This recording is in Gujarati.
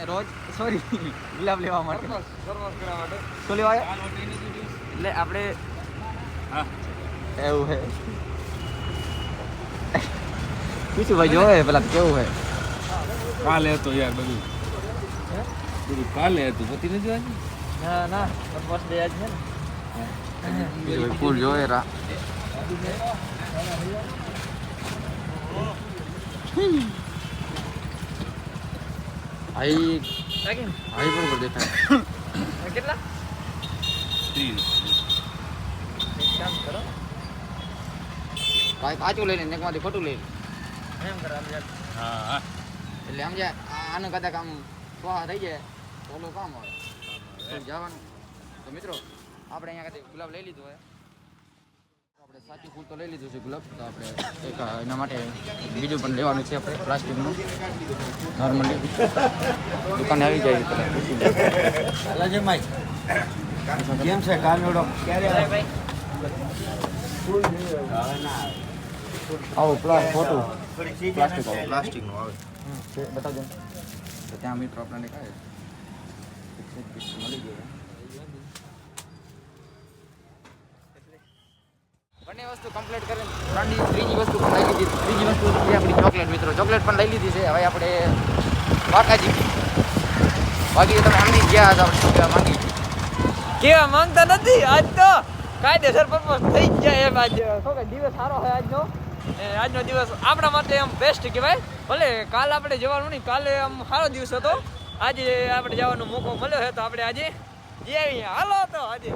રોજ સોરી ગુલાબ લેવા માટે શું લેવા આવ્યા એટલે આપણે હા એવું છે પૂછું ભાઈ જોવે પેલા કેવું છે કાલે હતો યાર બધું કાલે હતું પતિ નથી જોવાની ના ના બસ દે આજ છે ને ફૂલ જોવે રા આઈ બરોબર દેખાય કેટલા 30 કામ કરો ભાઈ કાચું લઈને એકમાંથી ખોટું લઈ એમ કરો હા હા એટલે આમ જાય આનું કદાચ આમ સ્વાહા થઈ જાય તો ઓલું કામ આવે જવાનું તો મિત્રો આપણે અહીંયા કદાચ ગુલાબ લઈ લીધું હોય આપણે સાચું ફૂલ તો લઈ લીધું છે ગુલાબ તો આપણે એક એના માટે બીજું પણ લેવાનું છે આપણે પ્લાસ્ટિકનું નોર્મલી દુકાને આવી જાય હાલાજે માઈ કેમ છે કાનોડો ક્યારે ભાઈ આવું ફોટું પ્લાસ્ટિક નું આવે બતાવજો તો ત્યાં મિત્રો આપણને કહે મળી ગયું બંને વસ્તુ કમ્પ્લીટ કરીને ત્રીજી વસ્તુ પણ લઈ લીધી ત્રીજી વસ્તુ છે આપણી ચોકલેટ મિત્રો ચોકલેટ પણ લઈ લીધી છે હવે આપણે વાકાજી બાકી તમે આમની ગયા હતા આપણે કેવા માંગી કેવા માંગતા નથી આજ તો કાયદેસર પર્પઝ થઈ જ જાય એમ આજ શું કે દિવસ સારો હોય આજનો દિવસ આપણા માટે આમ બેસ્ટ કહેવાય ભલે કાલ આપણે જવાનું નહીં કાલે આમ સારો દિવસ હતો આજે આપણે જવાનો મોકો મળ્યો છે તો આપણે આજે જઈ આવીએ હાલો તો આજે